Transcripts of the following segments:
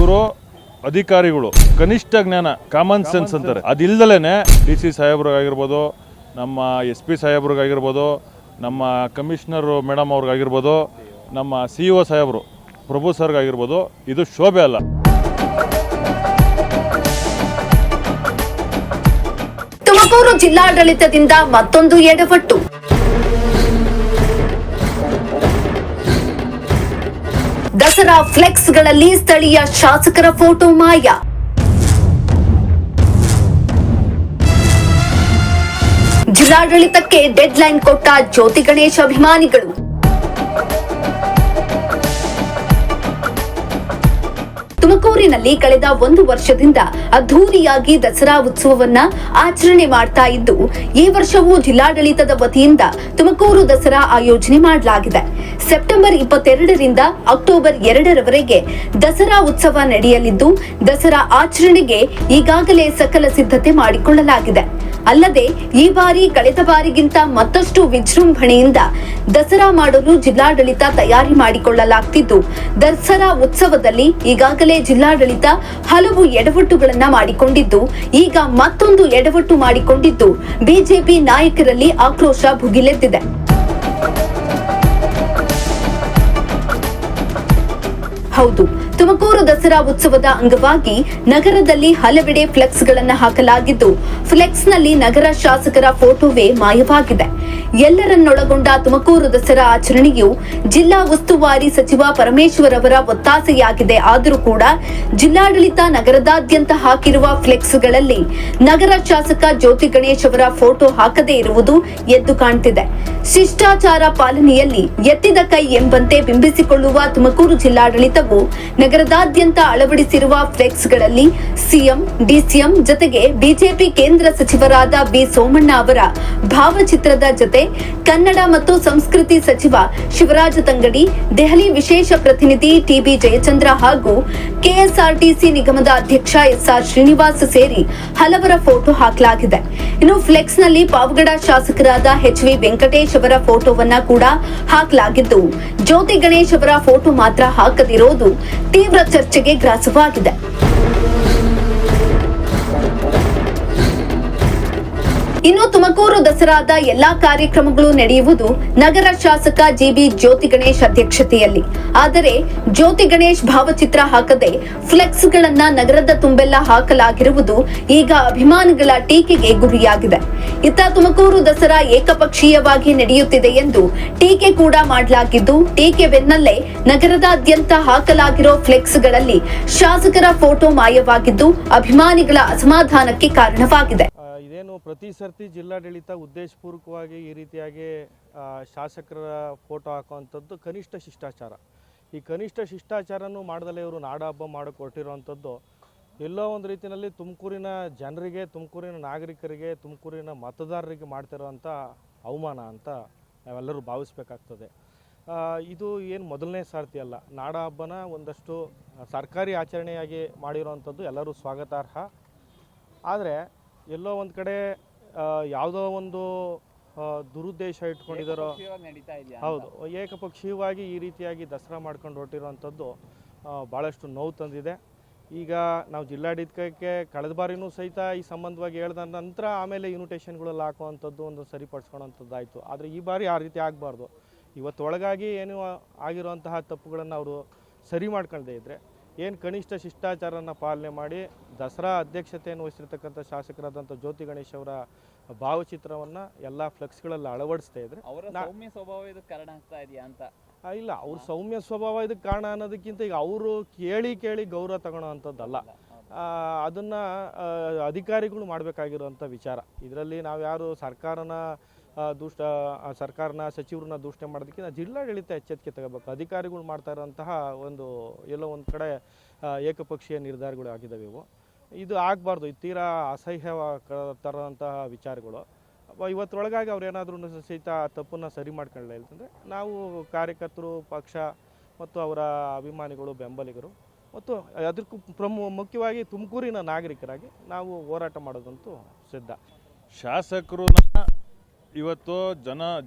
ಇವರು ಅಧಿಕಾರಿಗಳು ಕನಿಷ್ಠ ಜ್ಞಾನ ಕಾಮನ್ ಸೆನ್ಸ್ ಅಂತಾರೆ. ಅದಿಲ್ದಲೇ ಡಿ ಸಿ ಸಾಹೇಬ್ರಿಗಾಗಿರ್ಬೋದು, ನಮ್ಮ SP ಸಾಹೇಬ್ರಿಗಾಗಿರ್ಬೋದು, ನಮ್ಮ ಕಮಿಷನರ್ ಮೇಡಮ್ ಅವ್ರಿಗಾಗಿರ್ಬೋದು, ನಮ್ಮ CEO ಸಾಹೇಬರು ಪ್ರಭು ಸರ್ಗಾಗಿರ್ಬೋದು, ಇದು ಶೋಭೆ ಅಲ್ಲ. ತುಮಕೂರು ಜಿಲ್ಲಾಡಳಿತದಿಂದ ಮತ್ತೊಂದು ಎಡವಟ್ಟು. ದಸರಾ ಫ್ಲೆಕ್ಸ್ಗಳಲ್ಲಿ ಸ್ಥಳೀಯ ಶಾಸಕರ ಫೋಟೋ ಮಾಯ. ಜಿಲ್ಲಾಡಳಿತಕ್ಕೆ ಡೆಡ್ಲೈನ್ ಕೊಟ್ಟ ಜ್ಯೋತಿ ಗಣೇಶ್ ಅಭಿಮಾನಿಗಳು. ತುಮಕೂರಿನಲ್ಲಿ ಕಳೆದ 1 ವರ್ಷದಿಂದ ಅದ್ಧೂರಿಯಾಗಿ ದಸರಾ ಉತ್ಸವವನ್ನ ಆಚರಣೆ ಮಾಡ್ತಾ ಇದ್ದು, ಈ ವರ್ಷವೂ ಜಿಲ್ಲಾಡಳಿತದ ವತಿಯಿಂದ ತುಮಕೂರು ದಸರಾ ಆಯೋಜನೆ ಮಾಡಲಾಗಿದೆ. ಸೆಪ್ಟೆಂಬರ್ 22ರಿಂದ ಅಕ್ಟೋಬರ್ 2ರವರೆಗೆ ದಸರಾ ಉತ್ಸವ ನಡೆಯಲಿದ್ದು, ದಸರಾ ಆಚರಣೆಗೆ ಈಗಾಗಲೇ ಸಕಲ ಸಿದ್ಧತೆ ಮಾಡಿಕೊಳ್ಳಲಾಗಿದೆ. ಅಲ್ಲದೆ ಈ ಬಾರಿ ಕಳೆದ ಬಾರಿಗಿಂತ ಮತ್ತಷ್ಟು ವಿಜೃಂಭಣೆಯಿಂದ ದಸರಾ ಮಾಡಲು ಜಿಲ್ಲಾಡಳಿತ ತಯಾರಿ ಮಾಡಿಕೊಳ್ಳಲಾಗುತ್ತಿದ್ದು, ದಸರಾ ಉತ್ಸವದಲ್ಲಿ ಈಗಾಗಲೇ ಜಿಲ್ಲಾಡಳಿತ ಹಲವು ಎಡವಟ್ಟುಗಳನ್ನ ಮಾಡಿಕೊಂಡಿದ್ದು, ಈಗ ಮತ್ತೊಂದು ಎಡವಟ್ಟು ಮಾಡಿಕೊಂಡಿದ್ದು ಬಿಜೆಪಿ ನಾಯಕರಲ್ಲಿ ಆಕ್ರೋಶ ಭುಗಿಲೆದ್ದಿದೆ. ಹೌದು, ತುಮಕೂರು ದಸರಾ ಉತ್ಸವದ ಅಂಗವಾಗಿ ನಗರದಲ್ಲಿ ಹಲವೆಡೆ ಫ್ಲೆಕ್ಸ್ಗಳನ್ನು ಹಾಕಲಾಗಿದ್ದು, ಫ್ಲೆಕ್ಸ್ನಲ್ಲಿ ನಗರ ಶಾಸಕರ ಫೋಟೋವೇ ಮಾಯವಾಗಿದೆ. ಎಲ್ಲರನ್ನೊಳಗೊಂಡ ತುಮಕೂರು ದಸರಾ ಆಚರಣೆಯು ಜಿಲ್ಲಾ ಉಸ್ತುವಾರಿ ಸಚಿವ ಪರಮೇಶ್ವರ್ ಅವರ ಒತ್ತಾಸೆಯಾಗಿದೆ. ಆದರೂ ಕೂಡ ಜಿಲ್ಲಾಡಳಿತ ನಗರದಾದ್ಯಂತ ಹಾಕಿರುವ ಫ್ಲೆಕ್ಸ್ಗಳಲ್ಲಿ ನಗರ ಶಾಸಕ ಜ್ಯೋತಿ ಗಣೇಶ್ ಅವರ ಫೋಟೋ ಹಾಕದೇ ಇರುವುದು ಎದ್ದು ಕಾಣ್ತಿದೆ. ಶಿಷ್ಟಾಚಾರ ಪಾಲನೆಯಲ್ಲಿ ಎತ್ತಿದ ಕೈ ಎಂಬಂತೆ ಬಿಂಬಿಸಿಕೊಳ್ಳುವ ತುಮಕೂರು ಜಿಲ್ಲಾಡಳಿತವು ನಗರದಾದ್ಯಂತ ಅಳವಡಿಸಿರುವ ಫ್ಲೆಕ್ಸ್ಗಳಲ್ಲಿ ಸಿಎಂ, ಡಿಸಿಎಂ ಜೊತೆಗೆ ಬಿಜೆಪಿ ಕೇಂದ್ರ ಸಚಿವರಾದ ಬಿ ಸೋಮಣ್ಣ ಅವರ ಭಾವಚಿತ್ರದ ಜೊತೆ ಕನ್ನಡ ಮತ್ತು ಸಂಸ್ಕೃತಿ ಸಚಿವ ಶಿವರಾಜ ತಂಗಡಿ, ದೆಹಲಿ ವಿಶೇಷ ಪ್ರತಿನಿಧಿ ಟಿಬಿ ಜಯಚಂದ್ರ ಹಾಗೂ ಕೆಎಸ್ಆರ್ಟಿಸಿ ನಿಗಮದ ಅಧ್ಯಕ್ಷ SR ಶ್ರೀನಿವಾಸ್ ಸೇರಿ ಹಲವರ ಫೋಟೋ ಹಾಕಲಾಗಿದೆ. ಇನ್ನು ಫ್ಲೆಕ್ಸ್ನಲ್ಲಿ ಪಾವಗಡ ಶಾಸಕರಾದ HV ವೆಂಕಟೇಶ್ ಅವರ ಫೋಟೋವನ್ನ ಕೂಡ ಹಾಕಲಾಗಿದ್ದು, ಜ್ಯೋತಿ ಗಣೇಶ್ ಅವರ ಫೋಟೋ ಮಾತ್ರ ಹಾಕದಿರೋದು ತೀವ್ರ ಚರ್ಚೆಗೆ ಗ್ರಾಸವಾಗಿದೆ. ಇನ್ನು ತುಮಕೂರು ದಸರಾದ ಎಲ್ಲಾ ಕಾರ್ಯಕ್ರಮಗಳು ನಡೆಯುವುದು ನಗರ ಶಾಸಕ ಜಿಬಿ ಜ್ಯೋತಿ ಗಣೇಶ್ ಅಧ್ಯಕ್ಷತೆಯಲ್ಲಿ. ಆದರೆ ಜ್ಯೋತಿ ಗಣೇಶ್ ಭಾವಚಿತ್ರ ಹಾಕದೆ ಫ್ಲೆಕ್ಸ್ಗಳನ್ನ ನಗರದ ತುಂಬೆಲ್ಲ ಹಾಕಲಾಗಿರುವುದು ಈಗ ಅಭಿಮಾನಿಗಳ ಟೀಕೆಗೆ ಗುರಿಯಾಗಿದೆ. ಇತ್ತ ತುಮಕೂರು ದಸರಾ ಏಕಪಕ್ಷೀಯವಾಗಿ ನಡೆಯುತ್ತಿದೆ ಎಂದು ಟೀಕೆ ಕೂಡ ಮಾಡಲಾಗಿದ್ದು, ಟೀಕೆ ಬೆನ್ನಲ್ಲೇ ನಗರದಾದ್ಯಂತ ಹಾಕಲಾಗಿರೋ ಫ್ಲೆಕ್ಸ್ಗಳಲ್ಲಿ ಶಾಸಕರ ಫೋಟೋ ಮಾಯವಾಗಿದ್ದು ಅಭಿಮಾನಿಗಳ ಅಸಮಾಧಾನಕ್ಕೆ ಕಾರಣವಾಗಿದೆ. ಇದೇನು ಪ್ರತಿ ಸರ್ತಿ ಜಿಲ್ಲಾಡಳಿತ ಉದ್ದೇಶಪೂರ್ವಕವಾಗಿ ಈ ರೀತಿಯಾಗಿ ಶಾಸಕರ ಫೋಟೋ ಹಾಕುವಂಥದ್ದು ಕನಿಷ್ಠ ಶಿಷ್ಟಾಚಾರ. ಈ ಕನಿಷ್ಠ ಶಿಷ್ಟಾಚಾರನೂ ಮಾಡದಲ್ಲೇ ಇವರು ನಾಡ ಹಬ್ಬ ಮಾಡೋಕ್ಕೆ ಹೊರಟಿರುವಂಥದ್ದು ಎಲ್ಲೋ ಒಂದು ರೀತಿಯಲ್ಲಿ ತುಮಕೂರಿನ ಜನರಿಗೆ, ತುಮಕೂರಿನ ನಾಗರಿಕರಿಗೆ, ತುಮಕೂರಿನ ಮತದಾರರಿಗೆ ಮಾಡ್ತಿರೋವಂಥ ಅವಮಾನ ಅಂತ ನಾವೆಲ್ಲರೂ ಭಾವಿಸ್ಬೇಕಾಗ್ತದೆ. ಇದು ಏನು ಮೊದಲನೇ ಸಾರ್ತಿ ಅಲ್ಲ. ನಾಡ ಹಬ್ಬನ ಒಂದಷ್ಟು ಸರ್ಕಾರಿ ಆಚರಣೆಯಾಗಿ ಮಾಡಿರೋವಂಥದ್ದು ಎಲ್ಲರೂ ಸ್ವಾಗತಾರ್ಹ. ಆದರೆ ಎಲ್ಲೋ ಒಂದು ಕಡೆ ಯಾವುದೋ ಒಂದು ದುರುದ್ದೇಶ ಇಟ್ಕೊಂಡಿದ್ದಾರೋ, ಹೌದು, ಏಕಪಕ್ಷೀಯವಾಗಿ ಈ ರೀತಿಯಾಗಿ ದಸರಾ ಮಾಡ್ಕೊಂಡು ಹೊರಟಿರುವಂಥದ್ದು ಭಾಳಷ್ಟು ನೋವು ತಂದಿದೆ. ಈಗ ನಾವು ಜಿಲ್ಲಾಡಳಿತಕ್ಕೆ ಕಳೆದ ಬಾರಿನೂ ಸಹಿತ ಈ ಸಂಬಂಧವಾಗಿ ಹೇಳ್ದ ನಂತರ ಆಮೇಲೆ ಇನ್ವಿಟೇಷನ್ಗಳೆಲ್ಲ ಹಾಕುವಂಥದ್ದು ಒಂದು ಸರಿಪಡಿಸ್ಕೊಳ್ಳೋಂಥದ್ದು ಆಯಿತು. ಆದರೆ ಈ ಬಾರಿ ಆ ರೀತಿ ಆಗಬಾರ್ದು. ಇವತ್ತೊಳಗಾಗಿ ಏನು ಆಗಿರುವಂತಹ ತಪ್ಪುಗಳನ್ನು ಅವರು ಸರಿ ಮಾಡ್ಕೊಳ್ಳದೇ ಇದ್ದರೆ, ಏನು ಕನಿಷ್ಠ ಶಿಷ್ಟಾಚಾರನ ಪಾಲನೆ ಮಾಡಿ ದಸರಾ ಅಧ್ಯಕ್ಷತೆಯನ್ನು ವಹಿಸಿರ್ತಕ್ಕಂಥ ಶಾಸಕರಾದಂಥ ಜ್ಯೋತಿ ಗಣೇಶ್ ಅವರ ಭಾವಚಿತ್ರವನ್ನು ಎಲ್ಲ ಫ್ಲೆಕ್ಸ್ಗಳಲ್ಲಿ ಅಳವಡಿಸ್ತಾ ಇದ್ರೆ ಅವರ ಸೌಮ್ಯ ಸ್ವಭಾವ ಇದಕ್ಕೆ ಕಾರಣ ಆಗ್ತಾ ಇದೆಯಾ ಅಂತ? ಇಲ್ಲ, ಅವ್ರ ಸೌಮ್ಯ ಸ್ವಭಾವ ಇದಕ್ಕೆ ಕಾರಣ ಅನ್ನೋದಕ್ಕಿಂತ ಈಗ ಅವರು ಕೇಳಿ ಗೌರವ ತಗೊಳ್ಳೋ ಅಂಥದ್ದಲ್ಲ. ಅದನ್ನು ಅಧಿಕಾರಿಗಳು ಮಾಡಬೇಕಾಗಿರುವಂಥ ವಿಚಾರ. ಇದರಲ್ಲಿ ನಾವು ಯಾರು ಸರ್ಕಾರನ ಸಚಿವರನ್ನ ದೂಷಣೆ ಮಾಡೋದಕ್ಕಿಂತ ಜಿಲ್ಲಾಡಳಿತ ಎಚ್ಚರಿಕೆ ತಗೋಬೇಕು. ಅಧಿಕಾರಿಗಳು ಮಾಡ್ತಾ ಇರೋಂತಹ ಎಲ್ಲೋ ಒಂದು ಕಡೆ ಏಕಪಕ್ಷೀಯ ನಿರ್ಧಾರಗಳು ಆಗಿದ್ದಾವೆ. ಇದು ಆಗಬಾರ್ದು. ಇದು ತೀರಾ ಅಸಹ್ಯ ತರೋಂತಹ ವಿಚಾರಗಳು. ಇವತ್ತೊಳಗಾಗಿ ಅವ್ರು ಏನಾದರೂ ಸಹಿತ ತಪ್ಪನ್ನು ಸರಿ ಮಾಡ್ಕೊಳ್ಳಿಲ್ಲ ಅಂತಂದರೆ ನಾವು ಕಾರ್ಯಕರ್ತರು, ಪಕ್ಷ ಮತ್ತು ಅವರ ಅಭಿಮಾನಿಗಳು, ಬೆಂಬಲಿಗರು ಮತ್ತು ಅದಕ್ಕೂ ಮುಖ್ಯವಾಗಿ ತುಮಕೂರಿನ ನಾಗರಿಕರಾಗಿ ನಾವು ಹೋರಾಟ ಮಾಡೋದಂತೂ ಸಿದ್ಧ. ಶಾಸಕರನ್ನ ಇವತ್ತು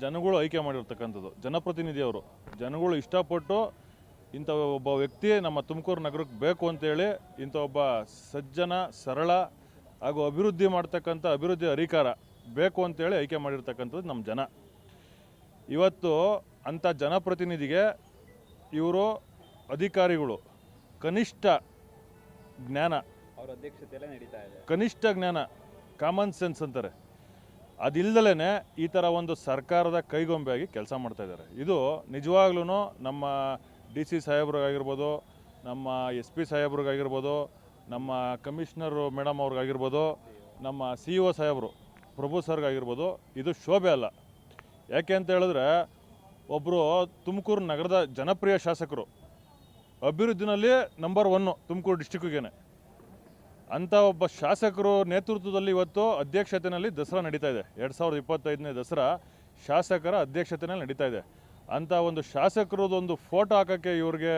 ಜನಗಳು ಆಯ್ಕೆ ಮಾಡಿರ್ತಕ್ಕಂಥದ್ದು, ಜನಪ್ರತಿನಿಧಿಯವರು ಜನಗಳು ಇಷ್ಟಪಟ್ಟು ಇಂಥ ಒಬ್ಬ ವ್ಯಕ್ತಿ ನಮ್ಮ ತುಮಕೂರು ನಗರಕ್ಕೆ ಬೇಕು ಅಂತೇಳಿ ಇಂಥ ಒಬ್ಬ ಸಜ್ಜನ ಸರಳ ಹಾಗೂ ಅಭಿವೃದ್ಧಿ ಮಾಡ್ತಕ್ಕಂಥ ಅಭಿವೃದ್ಧಿ ಅಧಿಕಾರ ಬೇಕು ಅಂತೇಳಿ ಆಯ್ಕೆ ಮಾಡಿರ್ತಕ್ಕಂಥದ್ದು ನಮ್ಮ ಜನ. ಇವತ್ತು ಅಂಥ ಜನಪ್ರತಿನಿಧಿಗೆ ಇವರು ಅಧಿಕಾರಿಗಳು ಕನಿಷ್ಠ ಜ್ಞಾನ, ಅವ್ರ ಅಧ್ಯಕ್ಷತೆಯಲ್ಲೇ ನಡೀತಾ ಇದೆ. ಕನಿಷ್ಠ ಜ್ಞಾನ, ಕಾಮನ್ ಸೆನ್ಸ್ ಅಂತಾರೆ, ಅದಿಲ್ಲದಲೇ ಈ ಥರ ಒಂದು ಸರ್ಕಾರದ ಕೈಗೊಂಬೆಯಾಗಿ ಕೆಲಸ ಮಾಡ್ತಾಯಿದ್ದಾರೆ. ಇದು ನಿಜವಾಗ್ಲೂ ನಮ್ಮ DC ಸಾಹೇಬ್ರಿಗಾಗಿರ್ಬೋದು, ನಮ್ಮ SP ಸಾಹೇಬ್ರಿಗಾಗಿರ್ಬೋದು, ನಮ್ಮ ಕಮಿಷನರು ಮೇಡಮ್ ಅವ್ರಿಗಾಗಿರ್ಬೋದು, ನಮ್ಮ CEO ಸಾಹೇಬರು ಪ್ರಭು ಸರ್ಗಾಗಿರ್ಬೋದು, ಇದು ಶೋಭೆ ಅಲ್ಲ. ಯಾಕೆ ಅಂತ ಹೇಳಿದ್ರೆ ಒಬ್ಬರು ತುಮಕೂರು ನಗರದ ಜನಪ್ರಿಯ ಶಾಸಕರು, ಅಭಿವೃದ್ಧಿನಲ್ಲಿ ನಂಬರ್ 1 ತುಮಕೂರು ಡಿಸ್ಟಿಕ್ಕಿಗೆ. ಅಂಥ ಒಬ್ಬ ಶಾಸಕರು ನೇತೃತ್ವದಲ್ಲಿ ಇವತ್ತು ಅಧ್ಯಕ್ಷತೆಯಲ್ಲಿ ದಸರಾ ನಡೀತಾ ಇದೆ. 2025ನೇ ದಸರಾ ಶಾಸಕರ ಅಧ್ಯಕ್ಷತೆಯಲ್ಲಿ ನಡೀತಾ ಇದೆ. ಅಂಥ ಒಂದು ಶಾಸಕರದೊಂದು ಫೋಟೋ ಹಾಕೋಕ್ಕೆ ಇವ್ರಿಗೆ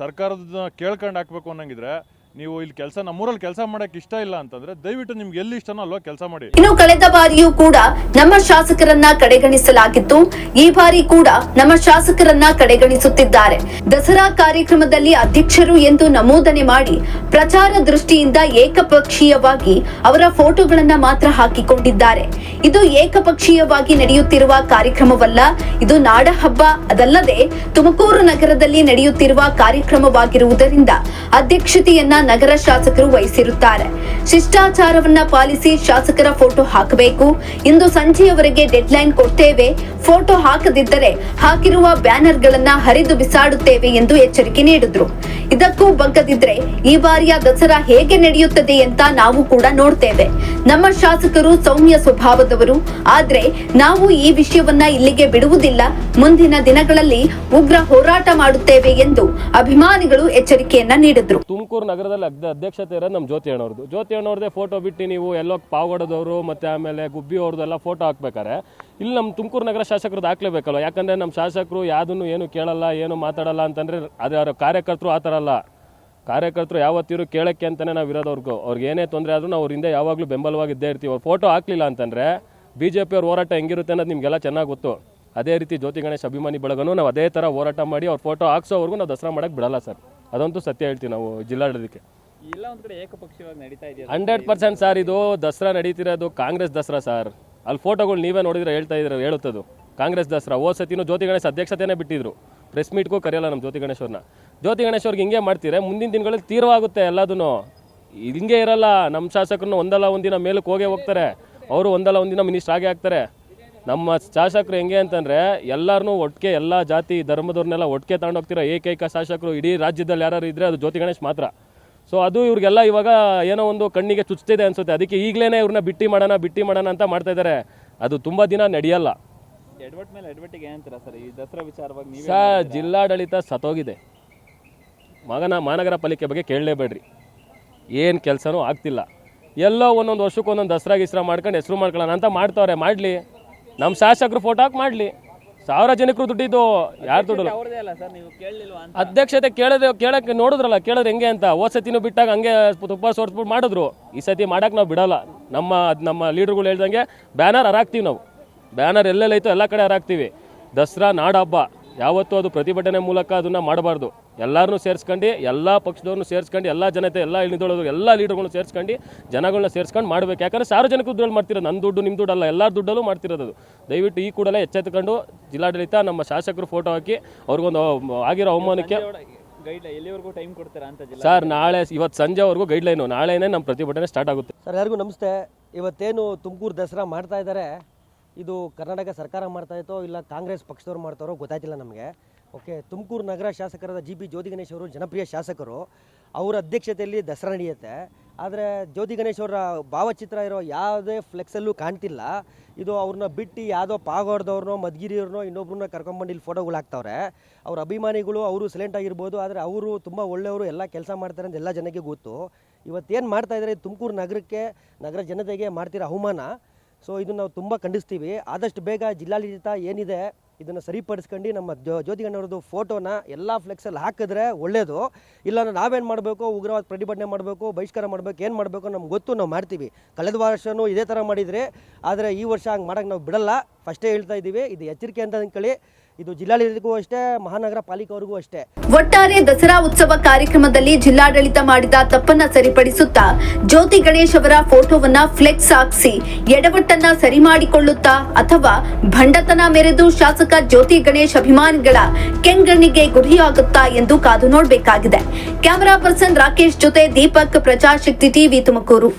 ಸರ್ಕಾರದ ಕೇಳ್ಕೊಂಡು ಹಾಕಬೇಕು ಅನ್ನಂಗಿದ್ರೆ, ನೀವು ಇಲ್ಲಿ ನಮ್ಮೂರಲ್ಲಿ ಕೆಲಸ ಮಾಡೋಕ್ಕೆ ಇಷ್ಟ ಇಲ್ಲ ಅಂತಂದ್ರೆ ದಯವಿಟ್ಟು ನಿಮ್ಗೆ ಎಲ್ಲಿ ಇಷ್ಟನೋ ಅಲ್ವಾ ಕೆಲಸ ಮಾಡಿ. ಇನ್ನು ಕಳೆದ ಬಾರಿಯೂ ಕೂಡ ನಮ್ಮ ಶಾಸಕರನ್ನ ಕಡೆಗಣಿಸಲಾಗಿತ್ತು. ಈ ಬಾರಿ ಕೂಡ ನಮ್ಮ ಶಾಸಕರನ್ನ ಕಡೆಗಣಿಸುತ್ತಿದ್ದಾರೆ. ದಸರಾ ಕಾರ್ಯಕ್ರಮದಲ್ಲಿ ಅಧ್ಯಕ್ಷರು ಎಂದು ನಮೂದನೆ ಮಾಡಿ ಪ್ರಚಾರ ದೃಷ್ಟಿಯಿಂದ ಏಕಪಕ್ಷೀಯವಾಗಿ ಅವರ ಫೋಟೋಗಳನ್ನ ಮಾತ್ರ ಹಾಕಿಕೊಂಡಿದ್ದಾರೆ. ಇದು ಏಕಪಕ್ಷೀಯವಾಗಿ ನಡೆಯುತ್ತಿರುವ ಕಾರ್ಯಕ್ರಮವಲ್ಲ, ಇದು ನಾಡ ಹಬ್ಬ. ಅದಲ್ಲದೆ ತುಮಕೂರು ನಗರದಲ್ಲಿ ನಡೆಯುತ್ತಿರುವ ಕಾರ್ಯಕ್ರಮವಾಗಿರುವುದರಿಂದ ಅಧ್ಯಕ್ಷತೆಯನ್ನ ನಗರ ಶಾಸಕರು ವಹಿಸಿರುತ್ತಾರೆ. ಶಿಷ್ಟಾಚಾರವನ್ನ ಪಾಲಿಸಿ ಶಾಸಕರ ಫೋಟೋ ಹಾಕಬೇಕು. ಇಂದು ಸಂಜೆಯವರೆಗೆ ಡೆಡ್ಲೈನ್ ಕೊಡ್ತೇವೆ. ಫೋಟೋ ಹಾಕದಿದ್ದರೆ ಹಾಕಿರುವ ಬ್ಯಾನರ್ಗಳನ್ನ ಹರಿದು ಬಿಸಾಡುತ್ತೇವೆ ಎಂದು ಎಚ್ಚರಿಕೆ ನೀಡಿದ್ರು. ಇದಕ್ಕೂ ಬಗ್ಗದಿದ್ರೆ ಈ ಬಾರಿಯ ದಸರಾ ಹೇಗೆ ನಡೆಯುತ್ತದೆ ಅಂತ ನಾವು ಕೂಡ ನೋಡ್ತೇವೆ. ನಮ್ಮ ಶಾಸಕರು ಸೌಮ್ಯ ಸ್ವಭಾವದವರು, ಆದ್ರೆ ನಾವು ಈ ವಿಷಯವನ್ನ ಇಲ್ಲಿಗೆ ಬಿಡುವುದಿಲ್ಲ. ಮುಂದಿನ ದಿನಗಳಲ್ಲಿ ಉಗ್ರ ಹೋರಾಟ ಮಾಡುತ್ತೇವೆ ಎಂದು ಅಭಿಮಾನಿಗಳು ಎಚ್ಚರಿಕೆಯನ್ನ ನೀಡಿದ್ರು. ತುಮಕೂರು ನಗರದಲ್ಲಿ ಅಧ್ಯಕ್ಷತೆ ಇರೋದು ನಮ್ಮ ಜ್ಯೋತಿ ಅಣ್ಣವ್ರದೇ ಫೋಟೋ ಬಿಟ್ಟು ನೀವು ಎಲ್ಲೋ ಪಾವಗಡದವರು ಮತ್ತೆ ಆಮೇಲೆ ಗುಬ್ಬಿ ಅವ್ರದ್ದೆಲ್ಲ ಫೋಟೋ ಹಾಕ್ಬೇಕಾರೆ ಇಲ್ಲಿ ನಮ್ಮ ತುಮಕೂರು ನಗರ ಶಾಸಕರದ್ದು ಹಾಕ್ಲೇಬೇಕಲ್ಲ. ಯಾಕಂದ್ರೆ ನಮ್ಮ ಶಾಸಕರು ಯಾವುದನ್ನು ಏನು ಕೇಳಲ್ಲ, ಏನು ಮಾತಾಡಲ್ಲ ಅಂತಂದ್ರೆ ಅದು ಅವರ ಕಾರ್ಯಕರ್ತರು ಆ ಥರ ಅಲ್ಲ. ಕಾರ್ಯಕರ್ತರು ಯಾವತ್ತಿರು ಕೇಳಕ್ಕೆ ಅಂತಾನೆ ನಾವು ಇರೋದವ್ರಿಗೂ, ಅವ್ರಿಗೆ ಏನೇ ತೊಂದರೆ ಆದ್ರೂ ನಾವು ಅವ್ರಿಂದ ಯಾವಾಗಲೂ ಬೆಂಬಲವಾಗಿ ಇದ್ದೇ ಇರ್ತೀವಿ. ಅವ್ರು ಫೋಟೋ ಹಾಕ್ಲಿಲ್ಲ ಅಂತಂದ್ರೆ BJP ಅವ್ರ ಹೋರಾಟ ಹೆಂಗಿರುತ್ತೆ ಅನ್ನೋದು ನಿಮಗೆಲ್ಲ ಚೆನ್ನಾಗಿ ಗೊತ್ತು. ಅದೇ ರೀತಿ ಜ್ಯೋತಿ ಗಣೇಶ್ ಅಭಿಮಾನಿ ಬಳಗನೂ ನಾವು ಅದೇ ಥರ ಹೋರಾಟ ಮಾಡಿ ಅವ್ರ ಫೋಟೋ ಹಾಕ್ಸೋವರೆಗೂ ನಾವು ದಸರಾ ಮಾಡಕ್ಕೆ ಬಿಡಲ್ಲ ಸರ್. ಅದಂತೂ ಸತ್ಯ ಹೇಳ್ತೀವಿ ನಾವು ಜಿಲ್ಲಾಡಳಿತಕ್ಕೆ. ಇಲ್ಲ ಒಂದ್ ಕಡೆ ಏಕಪಕ್ಷೀಯವಾಗಿ ನಡೀತಾ ಇದೆಯಾ? 100% ಸರ್. ಇದು ದಸರಾ ನಡೀತಿರೋದು ಕಾಂಗ್ರೆಸ್ ದಸರಾ ಸರ್. ಅಲ್ಲಿ ಫೋಟೋಗಳು ನೀವೇ ನೋಡಿದ್ರೆ ಹೇಳುತ್ತದು ಕಾಂಗ್ರೆಸ್ ದಸರಾ. ಹೋದ ಸತಿನೂ ಜ್ಯೋತಿ ಗಣೇಶ್ ಅಧ್ಯಕ್ಷತೆನೇ ಬಿಟ್ಟಿದ್ರು. ಪ್ರೆಸ್ ಮೀಟ್ಗೂ ಕರೆಯಲ್ಲ ನಮ್ಮ ಜ್ಯೋತಿ ಗಣೇಶ್ ಅವ್ರನ್ನ. ಜ್ಯೋತಿ ಗಣೇಶ್ ಅವ್ರಿಗೆ ಹಿಂಗೆ ಮಾಡ್ತೀರಾ, ಮುಂದಿನ ದಿನಗಳಲ್ಲಿ ತೀವ್ರವಾಗುತ್ತೆ ಎಲ್ಲದೂ. ಹಿಂಗೆ ಇರಲ್ಲ. ನಮ್ಮ ಶಾಸಕರನ್ನು ಒಂದಲ್ಲ ಒಂದಿನ ಮೇಲಕ್ಕೆ ಹೋಗ್ತಾರೆ, ಅವರು ಒಂದಲ್ಲ ಒಂದಿನ ಮಿನಿಸ್ಟರ್ ಆಗೇ ಆಗ್ತಾರೆ. ನಮ್ಮ ಶಾಸಕರು ಹೆಂಗೆ ಅಂತಂದರೆ ಎಲ್ಲರನ್ನೂ ಒಟ್ಟಿಗೆ ಎಲ್ಲ ಜಾತಿ ಧರ್ಮದವ್ರನ್ನೆಲ್ಲ ಒಟ್ಟಿಗೆ ತಗೊಂಡೋಗ್ತಿರೋ ಏಕೈಕ ಶಾಸಕರು ಇಡೀ ರಾಜ್ಯದಲ್ಲಿ ಯಾರು ಇದ್ದರೆ ಅದು ಜ್ಯೋತಿ ಗಣೇಶ್ ಮಾತ್ರ. ಸೊ ಅದು ಇವ್ರಿಗೆಲ್ಲ ಇವಾಗ ಏನೋ ಒಂದು ಕಣ್ಣಿಗೆ ಚುಚ್ತಿದೆ ಅನ್ಸುತ್ತೆ. ಅದಕ್ಕೆ ಈಗಲೇ ಇವ್ರನ್ನ ಬಿಟ್ಟಿ ಮಾಡೋಣ ಅಂತ ಮಾಡ್ತಾ ಇದ್ದಾರೆ. ಅದು ತುಂಬ ದಿನ ನಡೆಯಲ್ಲ. ಎಡ್ವರ್ಟ್ ಮೇಲೆ ಎಡ್ವರ್ಟಿಗೆ ಏನಂತೀರಾ ಸರ್ ಈ ದಸರಾ ವಿಚಾರವಾಗಿ? ಸರ್ ಜಿಲ್ಲಾಡಳಿತ ಸತ್ತೋಗಿದೆ. ಮಹಾನಗರ ಪಾಲಿಕೆ ಬಗ್ಗೆ ಕೇಳಲೇಬೇಡ್ರಿ, ಏನು ಕೆಲಸನೂ ಆಗ್ತಿಲ್ಲ. ಎಲ್ಲೋ ಒಂದೊಂದು ವರ್ಷಕ್ಕೆ ಒಂದೊಂದು ದಸರಾ ಗಿಸ್ರಾ ಮಾಡ್ಕೊಂಡು ಹೆಸರು ಮಾಡ್ಕೊಳ್ಳೋಣ ಅಂತ ಮಾಡ್ತಾವ್ರೆ. ಮಾಡಲಿ, ನಮ್ಮ ಶಾಸಕರು ಫೋಟೋ ಹಾಕಿ ಮಾಡಲಿ. 1000 ಜನಕ್ಕೂ ದುಡ್ಡಿದ್ದು ಯಾರು ದುಡ್ಡು? ಅಧ್ಯಕ್ಷತೆ ಕೇಳಕ್ಕೆ ನೋಡಿದ್ರಲ್ಲ, ಕೇಳಿದ್ರೆ ಹೆಂಗೆ ಅಂತ. ಹೋದ ಸತಿನೂ ಬಿಟ್ಟಾಗ ಹಂಗೆ ತುಪ್ಪ ಸೋರ್ಸ್ಬಿಟ್ಟು ಮಾಡಿದ್ರು. ಈ ಸತಿ ಮಾಡಕ್ಕೆ ನಾವು ಬಿಡಲ್ಲ. ನಮ್ಮ ಲೀಡರ್ಗಳು ಹೇಳ್ದಂಗೆ ಬ್ಯಾನರ್ ಹರಾಕ್ತೀವಿ ನಾವು. ಬ್ಯಾನರ್ ಎಲ್ಲೆಲ್ಲೈತೋ ಎಲ್ಲ ಕಡೆ ಹರಾಕ್ತೀವಿ. ದಸರಾ ನಾಡ ಹಬ್ಬ, ಯಾವತ್ತೂ ಅದು ಪ್ರತಿಭಟನೆ ಮೂಲಕ ಅದನ್ನು ಮಾಡಬಾರ್ದು. ಎಲ್ಲರನ್ನೂ ಸೇರಿಸ್ಕೊಂಡು, ಎಲ್ಲ ಪಕ್ಷದವ್ರನ್ನೂ ಸೇರಿಸ್ಕೊಂಡು, ಎಲ್ಲ ಜನತೆ, ಎಲ್ಲ ಇಳಿದೋಳೋದು, ಎಲ್ಲ ಲೀಡರ್ಗಳನ್ನ ಸೇರಿಸ್ಕೊಂಡು, ಜನಗಳನ್ನ ಸೇರಿಸ್ಕೊಂಡು ಮಾಡಬೇಕು. ಯಾಕಂದರೆ ಸಾರ್ವಜನಿಕ ದುಡ್ಡು ಮಾಡ್ತಿರೋದು, ನನ್ನ ದುಡ್ಡು ನಿಮ್ಮ ದುಡ್ಡಲ್ಲ, ಎಲ್ಲರ ದುಡ್ಡಲ್ಲೂ ಮಾಡ್ತಿರೋದು. ದಯವಿಟ್ಟು ಈ ಕೂಡಲೇ ಎಚ್ಚೆತ್ತುಕೊಂಡು ಜಿಲ್ಲಾಡಳಿತ ನಮ್ಮ ಶಾಸಕರು ಫೋಟೋ ಹಾಕಿ ಅವ್ರಿಗೊಂದು ಆಗಿರೋ ಅವಮಾನಕ್ಕೆ ಎಲ್ಲಿವರೆಗೂ ಟೈಮ್ ಕೊಡ್ತೀರಾ ಅಂತ ಸರ್? ಇವತ್ತು ಸಂಜೆವರೆಗೂ ಗೈಡ್ಲೈನು, ನಾಳೆನೇ ನಮ್ಮ ಪ್ರತಿಭಟನೆ ಸ್ಟಾರ್ಟ್ ಆಗುತ್ತೆ. ಸರ್ ಎಲ್ಲರಿಗೂ ನಮಸ್ತೆ. ಇವತ್ತೇನು ತುಮಕೂರು ದಸರಾ ಮಾಡ್ತಾ ಇದ್ದಾರೆ, ಇದು ಕರ್ನಾಟಕ ಸರ್ಕಾರ ಮಾಡ್ತಾಯಿತ್ತೋ ಇಲ್ಲ ಕಾಂಗ್ರೆಸ್ ಪಕ್ಷದವ್ರು ಮಾಡ್ತಾರೋ ಗೊತ್ತಾಯ್ತಿಲ್ಲ ನಮಗೆ. ಓಕೆ, ತುಮಕೂರು ನಗರ ಶಾಸಕರಾದ GP ಜ್ಯೋತಿ ಗಣೇಶ್ ಅವರು ಜನಪ್ರಿಯ ಶಾಸಕರು. ಅವರ ಅಧ್ಯಕ್ಷತೆಯಲ್ಲಿ ದಸರಾ ನಡೆಯುತ್ತೆ. ಆದರೆ ಜ್ಯೋತಿ ಗಣೇಶ್ ಅವರ ಭಾವಚಿತ್ರ ಇರೋ ಯಾವುದೇ ಫ್ಲೆಕ್ಸಲ್ಲೂ ಕಾಣ್ತಿಲ್ಲ. ಇದು ಅವ್ರನ್ನ ಬಿಟ್ಟು ಯಾವುದೋ ಪಾಗೋಡ್ದವ್ರನ್ನೋ ಮದ್ಗಿರಿಯವ್ರನ್ನೋ ಇನ್ನೊಬ್ರನ್ನ ಕರ್ಕೊಂಬಂದು ಇಲ್ಲಿ ಫೋಟೋಗಳು ಹಾಕ್ತವ್ರೆ. ಅವ್ರ ಅಭಿಮಾನಿಗಳು ಅವರು ಸೈಲೆಂಟ್ ಆಗಿರ್ಬೋದು, ಆದರೆ ಅವರು ತುಂಬ ಒಳ್ಳೆಯವರು, ಎಲ್ಲ ಕೆಲಸ ಮಾಡ್ತಾರೆ ಅಂತ ಎಲ್ಲ ಜನಕ್ಕೆ ಗೊತ್ತು. ಇವತ್ತೇನು ಮಾಡ್ತಾಯಿದ್ದಾರೆ ತುಮಕೂರು ನಗರಕ್ಕೆ, ನಗರ ಜನತೆಗೆ ಮಾಡ್ತಿರೋ ಅವಮಾನ. ಸೊ ಇದನ್ನು ನಾವು ತುಂಬ ಖಂಡಿಸ್ತೀವಿ. ಆದಷ್ಟು ಬೇಗ ಜಿಲ್ಲಾಡಳಿತ ಏನಿದೆ ಇದನ್ನು ಸರಿಪಡಿಸ್ಕೊಂಡು ನಮ್ಮ ಜ್ಯೋತಿಗಣ್ಣವ್ರದ್ದು ಫೋಟೋನ ಎಲ್ಲ ಫ್ಲೆಕ್ಸಲ್ಲಿ ಹಾಕಿದ್ರೆ ಒಳ್ಳೆಯದು. ಇಲ್ಲ ನಾವೇನು ಮಾಡಬೇಕು, ಉಗ್ರವಾದ ಪ್ರತಿಭಟನೆ ಮಾಡಬೇಕು, ಬಹಿಷ್ಕಾರ ಮಾಡಬೇಕು, ಏನು ಮಾಡಬೇಕು ನಮ್ಗೆ ಗೊತ್ತು, ನಾವು ಮಾಡ್ತೀವಿ. ಕಳೆದ ವರ್ಷವೂ ಇದೇ ಥರ ಮಾಡಿದರೆ, ಆದರೆ ಈ ವರ್ಷ ಹಂಗೆ ಮಾಡೋಕ್ಕೆ ನಾವು ಬಿಡಲ್ಲ. ಫಸ್ಟೇ ಹೇಳ್ತಾ ಇದ್ದೀವಿ, ಇದು ಎಚ್ಚರಿಕೆ ಅಂತ ಅಂದ್ಕೊಳ್ಳಿ. ಇದು ಜಿಲ್ಲಾಡಳಿತಕ್ಕೂ ಅಷ್ಟೇ, ಮಹಾನಗರ ಪಾಲಿಕೆ ಅವ್ರಿಗೂ ಅಷ್ಟೇ. ಒಟ್ಟಾರೆ ದಸರಾ ಉತ್ಸವ ಕಾರ್ಯಕ್ರಮದಲ್ಲಿ ಜಿಲ್ಲಾಡಳಿತ ಮಾಡಿದ ತಪ್ಪನ್ನ ಸರಿಪಡಿಸುತ್ತಾ ಜ್ಯೋತಿ ಗಣೇಶ್ ಅವರ ಫೋಟೋವನ್ನ ಫ್ಲೆಕ್ಸ್ ಹಾಕಿಸಿ ಎಡವಟ್ಟನ್ನ ಸರಿ ಮಾಡಿಕೊಳ್ಳುತ್ತಾ ಅಥವಾ ಭಂಡತನ ಮೆರೆದು ಶಾಸಕ ಜ್ಯೋತಿ ಗಣೇಶ್ ಅಭಿಮಾನಿಗಳ ಕೆಂಗಣ್ಣಿಗೆ ಗುರಿಯಾಗುತ್ತಾ ಎಂದು ಕಾದು ನೋಡಬೇಕಾಗಿದೆ. ಕ್ಯಾಮರಾ ಪರ್ಸನ್ ರಾಕೇಶ್ ಜೊತೆ ದೀಪಕ್, ಪ್ರಜಾಶಕ್ತಿ ಟಿವಿ, ತುಮಕೂರು.